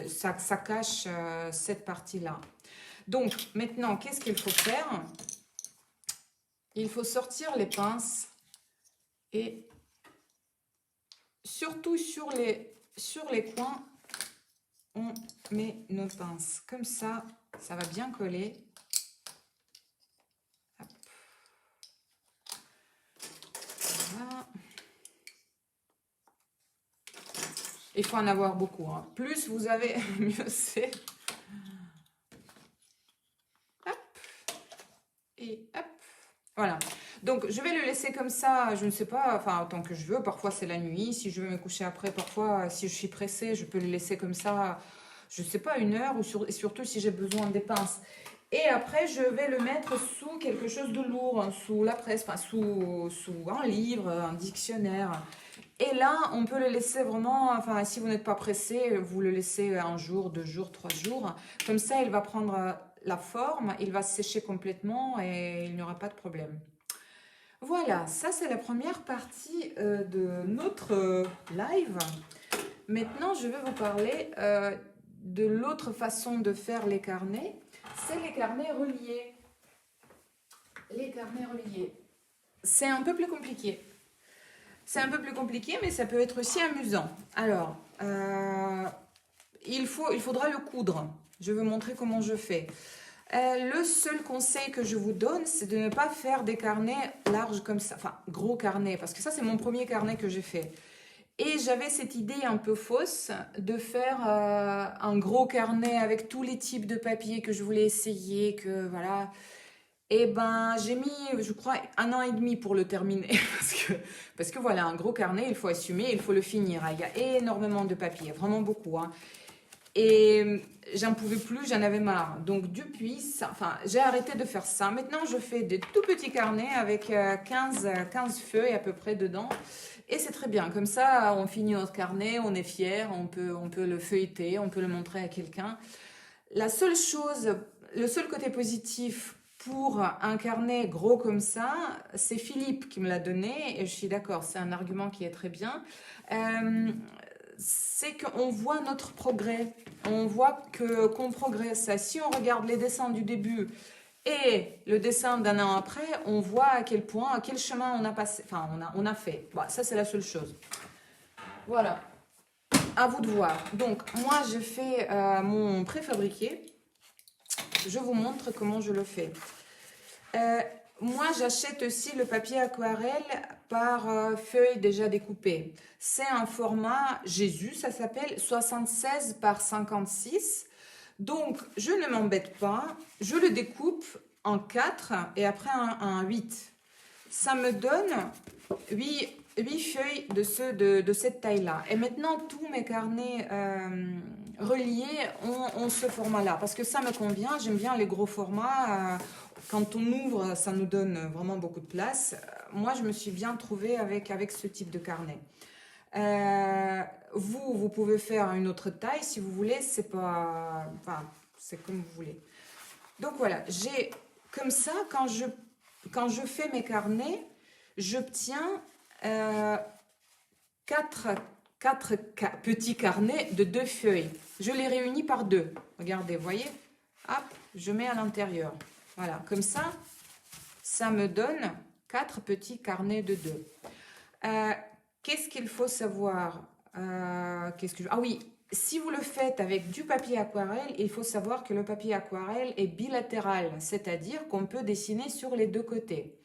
ça cache cette partie-là. Donc, maintenant, qu'est-ce qu'il faut faire? Il faut sortir les pinces et surtout sur les coins, on met nos pinces. Comme ça, ça va bien coller. Hop. Voilà. Il faut en avoir beaucoup. Hein. Plus vous avez, mieux c'est. Hop. Et hop. Voilà. Donc, je vais le laisser comme ça, je ne sais pas, enfin, autant que je veux. Parfois, c'est la nuit. Si je veux me coucher après, parfois, si je suis pressée, je peux le laisser comme ça, je ne sais pas, 1 heure, et surtout si j'ai besoin des pinces. Et après, je vais le mettre sous quelque chose de lourd, hein, sous la presse, enfin, sous un livre, un dictionnaire. Et là, on peut le laisser vraiment, enfin, si vous n'êtes pas pressé, vous le laissez 1 jour, 2 jours, 3 jours. Comme ça, il va prendre la forme, il va sécher complètement et il n'y aura pas de problème. Voilà, ça c'est la première partie de notre live. Maintenant, je vais vous parler de l'autre façon de faire les carnets. C'est les carnets reliés. Les carnets reliés. C'est un peu plus compliqué. C'est un peu plus compliqué, mais ça peut être aussi amusant. Alors, il faudra le coudre. Je vais vous montrer comment je fais. Le seul conseil que je vous donne, c'est de ne pas faire des carnets larges comme ça, enfin gros carnets, parce que ça c'est mon premier carnet que j'ai fait. Et j'avais cette idée un peu fausse de faire un gros carnet avec tous les types de papier que je voulais essayer, que voilà. Et ben j'ai mis, je crois, 1 an et demi pour le terminer, parce que voilà, un gros carnet, il faut assumer, il faut le finir. Il y a énormément de papier, vraiment beaucoup, hein. Et j'en pouvais plus, j'en avais marre. Donc depuis, j'ai arrêté de faire ça. Maintenant, je fais des tout petits carnets avec 15 feuilles à peu près dedans. Et c'est très bien. Comme ça, on finit notre carnet, on est fier, on peut le feuilleter, on peut le montrer à quelqu'un. La seule chose, le seul côté positif pour un carnet gros comme ça, c'est Philippe qui me l'a donné. Et je suis d'accord, c'est un argument qui est très bien. C'est qu'on voit notre progrès, on voit qu'on progresse. Si on regarde les dessins du début et le dessin d'1 an après, on voit à quel point, à quel chemin on a passé, enfin on a fait. Bon, ça c'est la seule chose. Voilà. à vous de voir. Donc, moi, je fais mon préfabriqué. Je vous montre comment je le fais. Moi, j'achète aussi le papier aquarelle par feuille déjà découpée. C'est un format Jésus, ça s'appelle 76 par 56. Donc, je ne m'embête pas. Je le découpe en 4 et après en 8. Ça me donne 8 feuilles de cette taille-là. Et maintenant, tous mes carnets reliés ont ce format-là. Parce que ça me convient. J'aime bien les gros formats. Quand on ouvre, ça nous donne vraiment beaucoup de place. Moi, je me suis bien trouvée avec ce type de carnet. Vous pouvez faire une autre taille si vous voulez. C'est pas... Enfin, c'est comme vous voulez. Donc voilà, j'ai comme ça, quand je fais mes carnets, j'obtiens 4 petits carnets de 2 feuilles. Je les réunis par 2. Regardez, vous voyez? Hop, je mets à l'intérieur. Voilà, comme ça, ça me donne 4 petits carnets de 2. Qu'est-ce qu'il faut savoir? Ah oui, si vous le faites avec du papier aquarelle, il faut savoir que le papier aquarelle est bilatéral, c'est-à-dire qu'on peut dessiner sur les 2 côtés.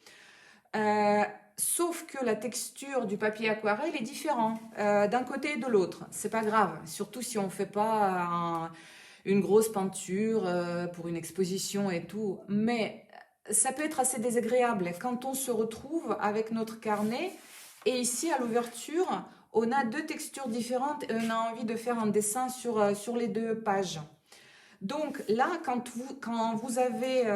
Sauf que la texture du papier aquarelle est différente d'un côté et de l'autre. C'est pas grave, surtout si on ne fait pas une grosse peinture pour une exposition et tout. Mais ça peut être assez désagréable quand on se retrouve avec notre carnet et ici à l'ouverture, on a 2 textures différentes et on a envie de faire un dessin sur les 2 pages. Donc là, quand vous avez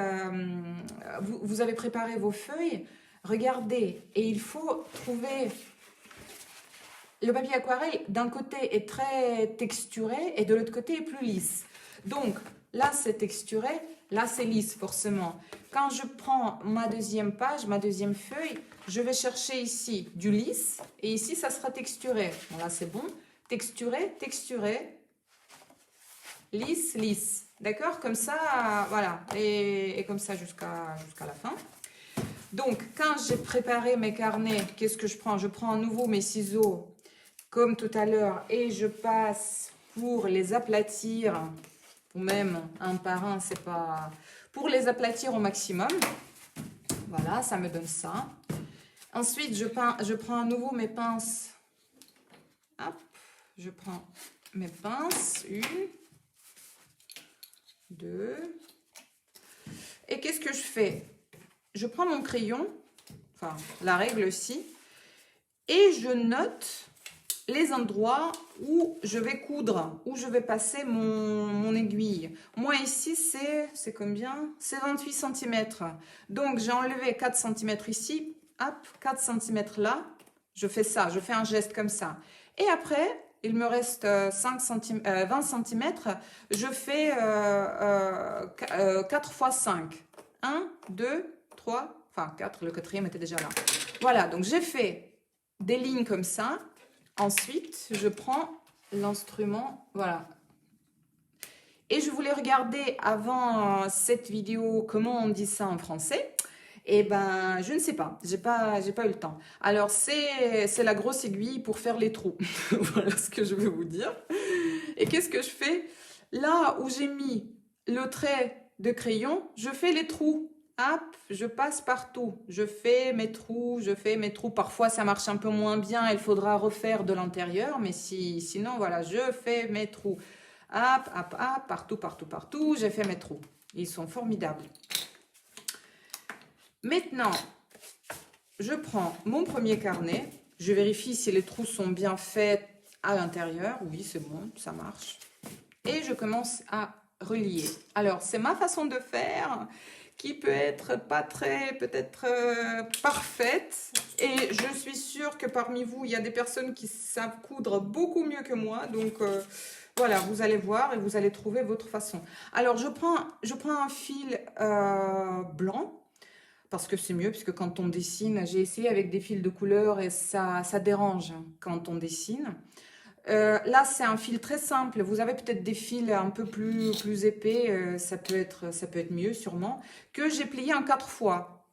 préparé vos feuilles, regardez, et il faut trouver... Le papier aquarelle, d'un côté, est très texturé et de l'autre côté, est plus lisse. Donc, là, c'est texturé, là, c'est lisse, forcément. Quand je prends ma deuxième page, ma deuxième feuille, je vais chercher ici du lisse et ici, ça sera texturé. Bon, là, c'est bon. Texturé, texturé, lisse, lisse. D'accord? Comme ça, voilà. Et comme ça jusqu'à la fin. Donc, quand j'ai préparé mes carnets, qu'est-ce que je prends? Je prends à nouveau mes ciseaux, comme tout à l'heure, et je passe pour les aplatir, ou même un par un, c'est pas... Pour les aplatir au maximum. Voilà, ça me donne ça. Ensuite, je prends à nouveau mes pinces. Hop, je prends mes pinces. 1, 2. Et qu'est-ce que je fais? Je prends mon crayon, enfin la règle aussi, et je note les endroits où je vais coudre, où je vais passer mon aiguille. Moi ici, c'est combien? C'est 28 cm. Donc j'ai enlevé 4 cm ici, hop, 4 cm là. Je fais ça, je fais un geste comme ça. Et après, il me reste 20 cm. Je fais 4 x 5. 1, 2, 3, enfin 4, le quatrième était déjà là. Voilà, donc j'ai fait des lignes comme ça. Ensuite, je prends l'instrument, voilà. Et je voulais regarder avant cette vidéo comment on dit ça en français. Eh ben, je ne sais pas, j'ai pas eu le temps. Alors, c'est la grosse aiguille pour faire les trous. Voilà ce que je vais vous dire. Et qu'est-ce que je fais? Là où j'ai mis le trait de crayon, je fais les trous. Hop, je passe partout. Je fais mes trous, Parfois, ça marche un peu moins bien. Il faudra refaire de l'intérieur. Mais sinon, voilà, je fais mes trous. Hop, hop, hop, partout, partout, partout. J'ai fait mes trous. Ils sont formidables. Maintenant, je prends mon premier carnet. Je vérifie si les trous sont bien faits à l'intérieur. Oui, c'est bon, ça marche. Et je commence à relier. Alors, c'est ma façon de faire qui peut être pas très, peut-être parfaite. Et je suis sûre que parmi vous, il y a des personnes qui savent coudre beaucoup mieux que moi. Donc, voilà, vous allez voir et vous allez trouver votre façon. Alors, je prends un fil blanc. Parce que c'est mieux, puisque quand on dessine, j'ai essayé avec des fils de couleur et ça dérange quand on dessine. Là, c'est un fil très simple. Vous avez peut-être des fils un peu plus épais, ça peut être mieux sûrement, que j'ai plié en 4 fois.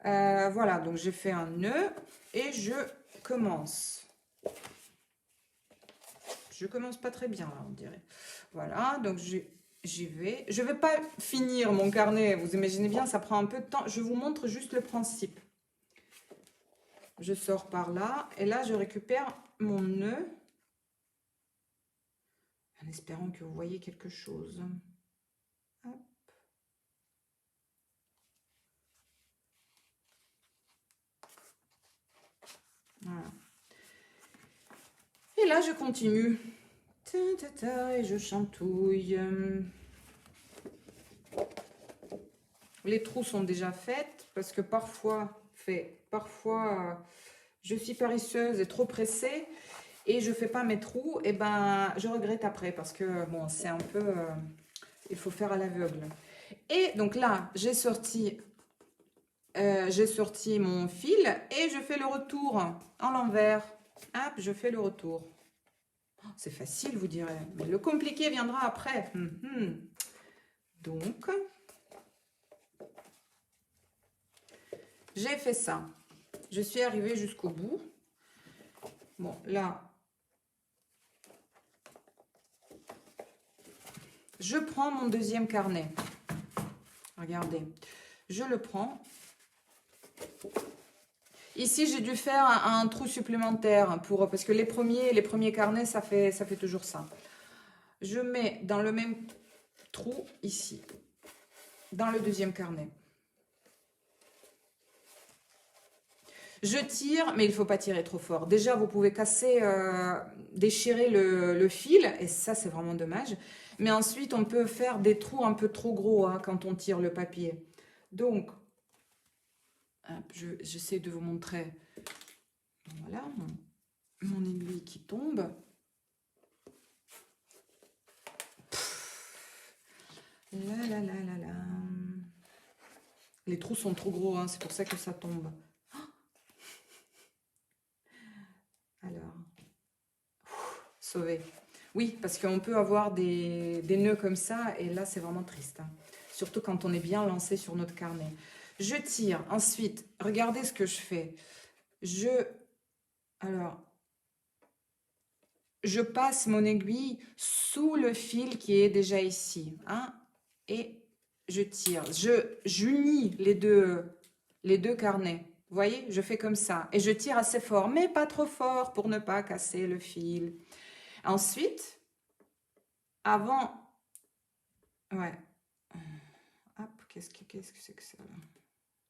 Voilà, donc j'ai fait un nœud et je commence. je commence pas très bien là, on dirait. Voilà, donc j'y vais. Je vais pas finir mon carnet, vous imaginez bien, ça prend un peu de temps. Je vous montre juste le principe. Je sors par là, et là, je récupère mon nœud. En espérant que vous voyez quelque chose. Hop. Voilà. Et là, je continue. Et je chantouille. Les trous sont déjà faits parce que parfois, je suis paresseuse et trop pressée et je fais pas mes trous. Et ben, je regrette après parce que bon, c'est un peu, il faut faire à l'aveugle. Et donc là, j'ai sorti mon fil et je fais le retour en l'envers. Hop, je fais le retour. C'est facile, vous direz, mais le compliqué viendra après. Donc, j'ai fait ça. Je suis arrivée jusqu'au bout. Bon, là, je prends mon deuxième carnet. Regardez, je le prends. Ici, j'ai dû faire un trou supplémentaire parce que les premiers carnets, ça fait toujours ça. Je mets dans le même trou ici, dans le deuxième carnet. Je tire, mais il ne faut pas tirer trop fort. Déjà, vous pouvez casser, déchirer le fil, et ça, c'est vraiment dommage. Mais ensuite, on peut faire des trous un peu trop gros hein, quand on tire le papier. Donc, j'essaie de vous montrer. Voilà, mon aiguille qui tombe. Là. Les trous sont trop gros, hein, c'est pour ça que ça tombe. Alors, sauvé. Oui, parce qu'on peut avoir des nœuds comme ça, et là, c'est vraiment triste. Hein. Surtout quand on est bien lancé sur notre carnet. Je tire. Ensuite, regardez ce que je fais. Je passe mon aiguille sous le fil qui est déjà ici. Hein, et je tire. J'unis les deux carnets. Vous voyez, je fais comme ça. Et je tire assez fort, mais pas trop fort pour ne pas casser le fil. Ensuite, avant... Ouais. Hop, qu'est-ce que c'est que ça là?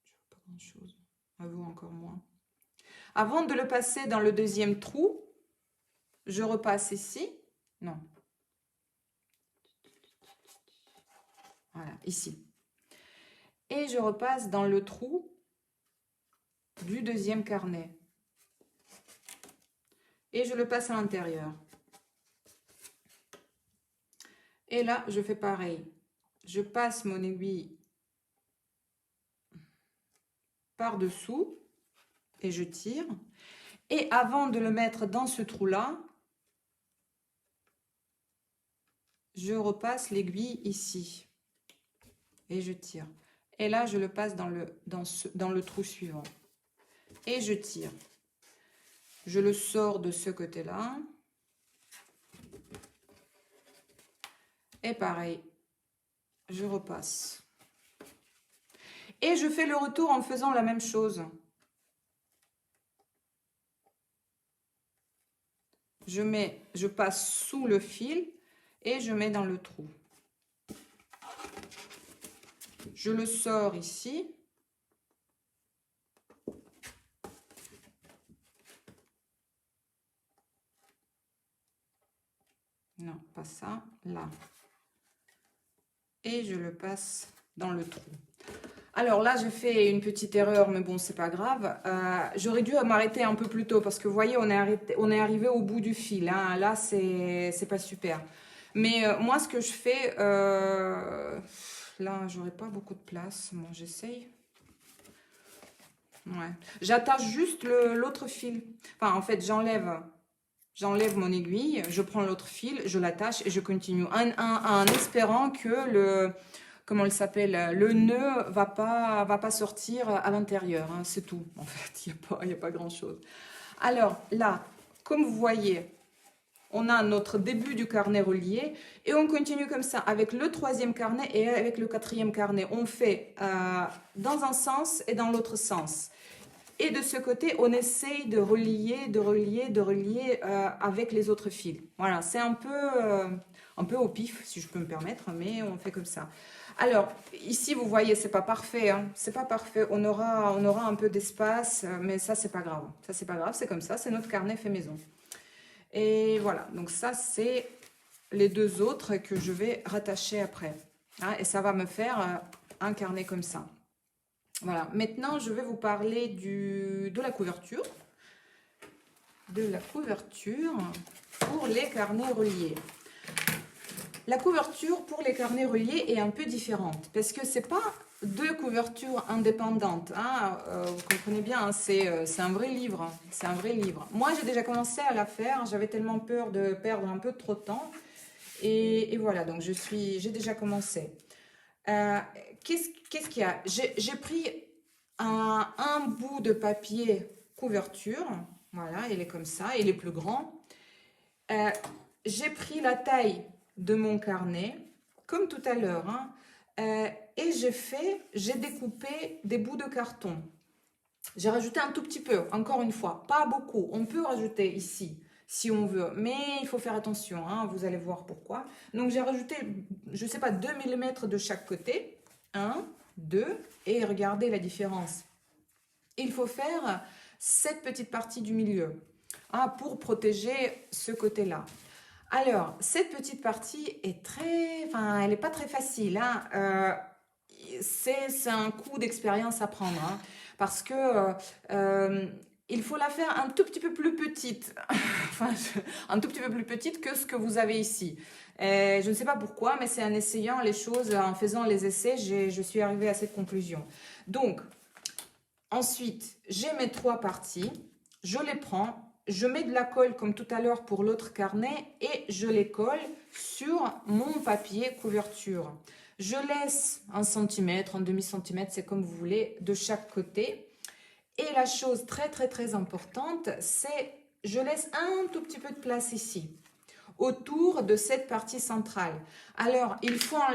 Je vois pas grand-chose. À vous, encore moins. Avant de le passer dans le deuxième trou, je repasse ici. Non. Voilà, ici. Et je repasse dans le trou du deuxième carnet. Et je le passe à l'intérieur. Et là, je fais pareil. Je passe mon aiguille par-dessous et je tire. Et avant de le mettre dans ce trou-là, je repasse l'aiguille ici. Et je tire. Et là, je le passe dans le trou suivant. Et je tire. Je le sors de ce côté-là. Et pareil, je repasse. Et je fais le retour en faisant la même chose. Je passe sous le fil et je mets dans le trou. Je le sors ici. Non, pas ça, là. Et je le passe dans le trou. Alors là, j'ai fait une petite erreur, mais bon, c'est pas grave. J'aurais dû m'arrêter un peu plus tôt parce que vous voyez, on est arrivé au bout du fil. Hein. Là, c'est pas super. Mais moi, ce que je fais, là, j'aurais pas beaucoup de place. Bon, j'essaye. Ouais. J'attache juste l'autre fil. Enfin, en fait, j'enlève mon aiguille, je prends l'autre fil, je l'attache et je continue. En espérant que comment il s'appelle, le nœud va pas sortir à l'intérieur. Hein, c'est tout. En fait, il n'y a pas grand-chose. Alors là, comme vous voyez, On a notre début du carnet relié et on continue comme ça avec le troisième carnet et avec le quatrième carnet. On fait dans un sens et dans l'autre sens. Et de ce côté, on essaye de relier, avec les autres fils. Voilà, c'est un peu au pif, si je peux me permettre, mais on fait comme ça. Alors, ici, vous voyez, c'est pas parfait, hein, c'est pas parfait. On aura un peu d'espace, mais ça, c'est pas grave. Ça, c'est pas grave, c'est comme ça, c'est notre carnet fait maison. Et voilà, donc ça, c'est les deux autres que je vais rattacher après. Hein, et ça va me faire un carnet comme ça. Voilà, maintenant je vais vous parler de la couverture. De la couverture pour les carnets reliés. La couverture pour les carnets reliés est un peu différente parce que c'est pas deux couvertures indépendantes. Hein. Vous comprenez bien, hein, c'est un vrai livre. Hein. C'est un vrai livre. Moi, j'ai déjà commencé à la faire. J'avais tellement peur de perdre un peu trop de temps. Et voilà, donc j'ai déjà commencé. Qu'est-ce qu'il y a? J'ai pris un bout de papier couverture. Voilà, il est comme ça, il est plus grand. J'ai pris la taille de mon carnet, comme tout à l'heure, hein, et j'ai découpé des bouts de carton. J'ai rajouté un tout petit peu, encore une fois, pas beaucoup. On peut rajouter ici, si on veut, mais il faut faire attention, hein, vous allez voir pourquoi. Donc j'ai rajouté, je ne sais pas, 2 mm de chaque côté. 1, 2, et regardez la différence. Il faut faire cette petite partie du milieu, hein, pour protéger ce côté-là. Alors, cette petite partie est elle n'est pas très facile. Hein. C'est un coup d'expérience à prendre, hein, parce que il faut la faire un tout petit peu plus petite, un tout petit peu plus petite que ce que vous avez ici. Je ne sais pas pourquoi, mais c'est en essayant les choses, en faisant les essais, je suis arrivée à cette conclusion. Donc, ensuite, j'ai mes 3 parties, je les prends. Je mets de la colle comme tout à l'heure pour l'autre carnet et je les colle sur mon papier couverture. Je laisse 1 cm, un demi-centimètre, c'est comme vous voulez, de chaque côté. Et la chose très très très importante, c'est je laisse un tout petit peu de place ici, autour de cette partie centrale. Alors, il faut en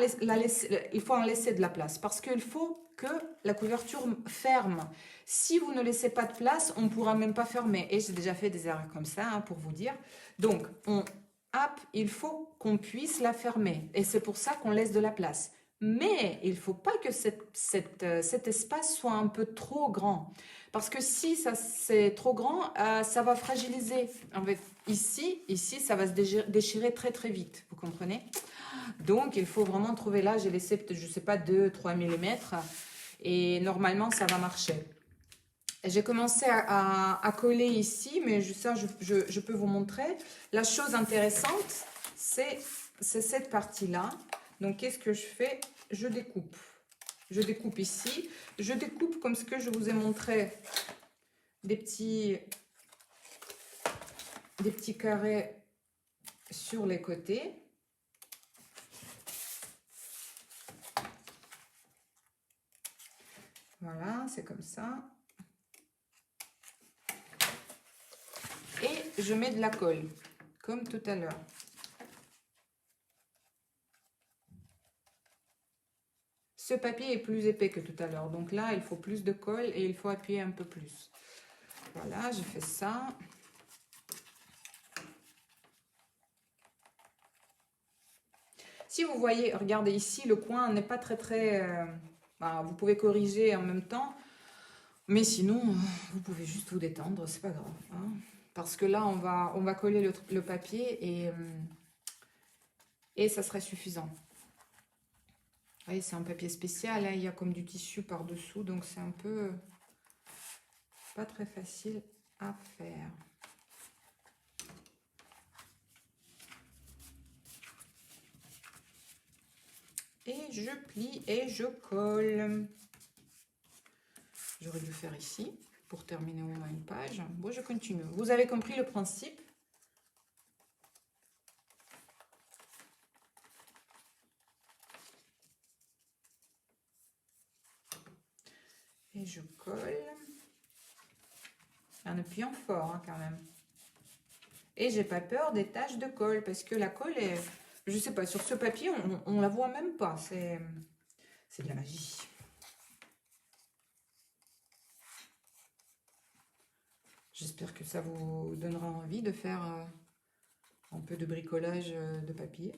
laisser de la place parce qu'il faut que la couverture ferme. Si vous ne laissez pas de place, on ne pourra même pas fermer. Et j'ai déjà fait des erreurs comme ça, hein, pour vous dire. Donc, il faut qu'on puisse la fermer. Et c'est pour ça qu'on laisse de la place. Mais il ne faut pas que cet espace soit un peu trop grand. Parce que si c'est trop grand, ça va fragiliser. En fait, ici, ça va se déchirer très très vite. Vous comprenez? Donc, il faut vraiment trouver là. J'ai laissé peut-être, je ne sais pas, 2-3 mm. Et normalement, ça va marcher. J'ai commencé à coller ici, mais ça, je peux vous montrer. La chose intéressante, c'est cette partie-là. Donc, qu'est-ce que je fais? Je découpe. Je découpe ici. Je découpe comme ce que je vous ai montré, des petits carrés sur les côtés. Voilà, c'est comme ça. Et je mets de la colle, comme tout à l'heure. Ce papier est plus épais que tout à l'heure. Donc là, il faut plus de colle et il faut appuyer un peu plus. Voilà, je fais ça. Si vous voyez, regardez ici, le coin n'est pas très... vous pouvez corriger en même temps. Mais sinon, vous pouvez juste vous détendre, c'est pas grave. Hein. Parce que là, on va coller le papier et ça serait suffisant. Vous voyez, c'est un papier spécial, hein, il y a comme du tissu par-dessous, donc c'est un peu pas très facile à faire. Et je plie et je colle. J'aurais dû faire ici pour terminer au moins une page. Bon, je continue. Vous avez compris le principe? Et je colle. En appuyant fort, hein, quand même. Et j'ai pas peur des taches de colle parce que la colle est, je sais pas, sur ce papier, on la voit même pas. C'est de la magie. J'espère que ça vous donnera envie de faire un peu de bricolage de papier.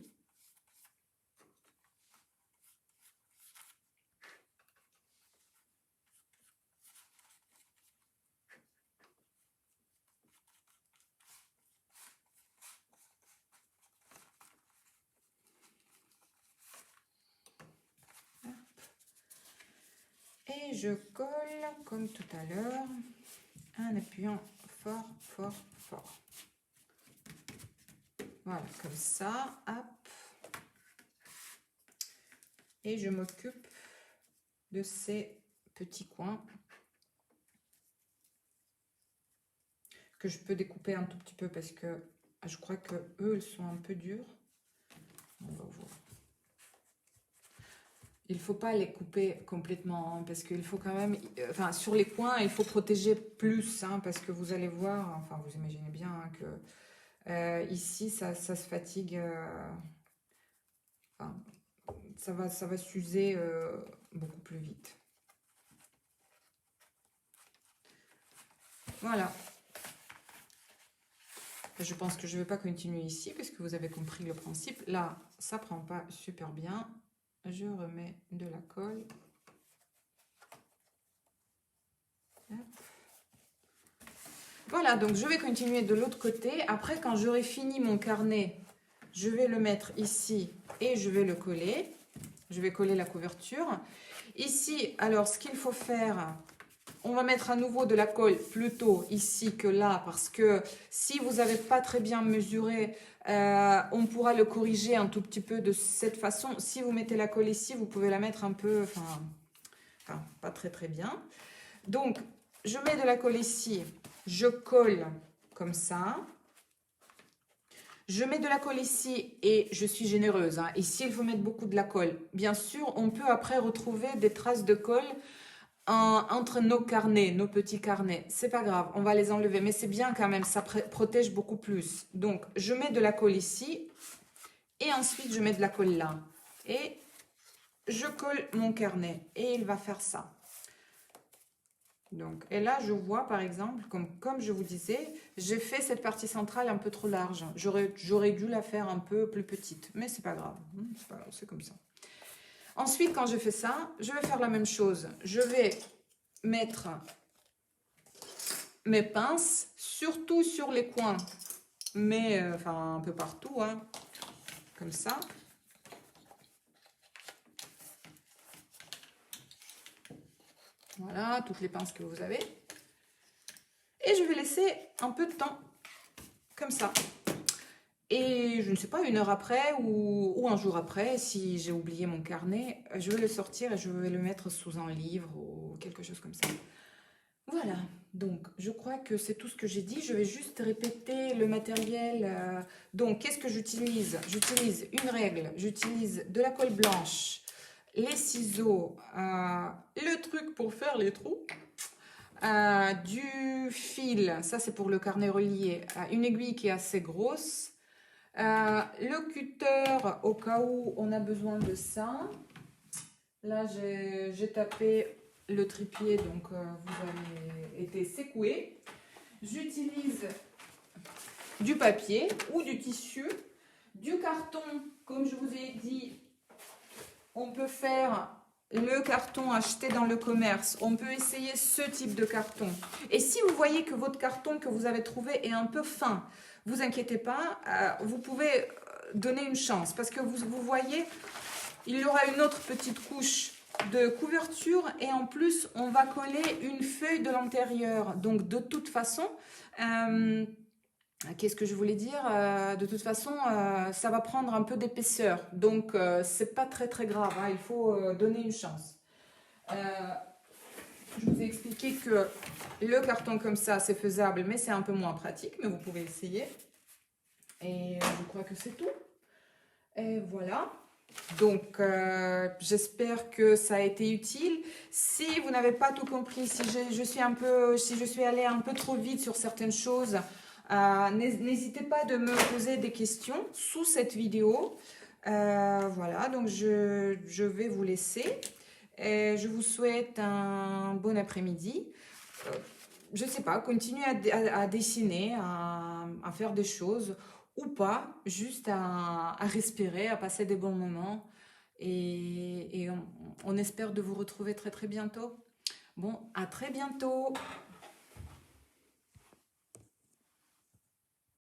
Et je colle comme tout à l'heure en appuyant fort, fort, fort. Voilà, comme ça, hop. Et je m'occupe de ces petits coins que je peux découper un tout petit peu parce que je crois que eux, ils sont un peu durs. On va voir. Il ne faut pas les couper complètement hein, parce qu'il faut quand même, enfin sur les coins, il faut protéger plus hein, parce que vous allez voir, enfin vous imaginez bien hein, que ici ça se fatigue, enfin, ça va s'user beaucoup plus vite. Voilà. Je pense que je ne vais pas continuer ici parce que vous avez compris le principe. Là, ça prend pas super bien. Je remets de la colle. Hop. Voilà, donc je vais continuer de l'autre côté. Après, quand j'aurai fini mon carnet, je vais le mettre ici et je vais le coller. Je vais coller la couverture. Ici, alors, ce qu'il faut faire, on va mettre à nouveau de la colle plutôt ici que là parce que si vous n'avez pas très bien mesuré, on pourra le corriger un tout petit peu de cette façon. Si vous mettez la colle ici, vous pouvez la mettre un peu, enfin pas très très bien. Donc, je mets de la colle ici, je colle comme ça. Je mets de la colle ici et je suis généreuse. Hein. Ici, il faut mettre beaucoup de la colle. Bien sûr, on peut après retrouver des traces de colle entre nos carnets, nos petits carnets. C'est pas grave, on va les enlever. Mais c'est bien quand même, ça protège beaucoup plus. Donc, je mets de la colle ici et ensuite, je mets de la colle là. Et je colle mon carnet et il va faire ça. Donc, et là, je vois, par exemple, comme je vous disais, j'ai fait cette partie centrale un peu trop large. J'aurais dû la faire un peu plus petite, mais c'est pas grave. C'est comme ça. Ensuite, quand je fais ça, je vais faire la même chose. Je vais mettre mes pinces, surtout sur les coins, mais enfin un peu partout, hein, comme ça. Voilà, toutes les pinces que vous avez. Et je vais laisser un peu de temps, comme ça. Et je ne sais pas, 1 heure après ou un jour après, si j'ai oublié mon carnet, je vais le sortir et je vais le mettre sous un livre ou quelque chose comme ça. Voilà, donc je crois que c'est tout ce que j'ai dit. Je vais juste répéter le matériel. Donc, qu'est-ce que j'utilise? J'utilise une règle, j'utilise de la colle blanche, les ciseaux, le truc pour faire les trous, du fil, ça c'est pour le carnet relié, une aiguille qui est assez grosse, le cutter au cas où on a besoin de ça. Là j'ai tapé le trépied, donc vous avez été secoué. J'utilise du papier ou du tissu, du carton, comme je vous ai dit, on peut faire le carton acheté dans le commerce, on peut essayer ce type de carton. Et si vous voyez que votre carton que vous avez trouvé est un peu fin, vous inquiétez pas, vous pouvez donner une chance parce que vous voyez, il y aura une autre petite couche de couverture et en plus on va coller une feuille de l'intérieur. Donc de toute façon, qu'est-ce que je voulais dire? De toute façon, ça va prendre un peu d'épaisseur. Donc c'est pas très très grave, hein, il faut donner une chance. Je vous ai expliqué que le carton comme ça c'est faisable mais c'est un peu moins pratique, mais vous pouvez essayer. Et je crois que c'est tout. Et voilà. Donc, j'espère que ça a été utile. Si vous n'avez pas tout compris, si je suis allée un peu trop vite sur certaines choses, N'hésitez pas de me poser des questions sous cette vidéo. Voilà, donc je vais vous laisser. Et je vous souhaite un bon après-midi. Euh, je ne sais pas, continuez à dessiner, à faire des choses ou pas, juste à respirer, à passer des bons moments. Et on espère de vous retrouver très très bientôt. Bon, à très bientôt.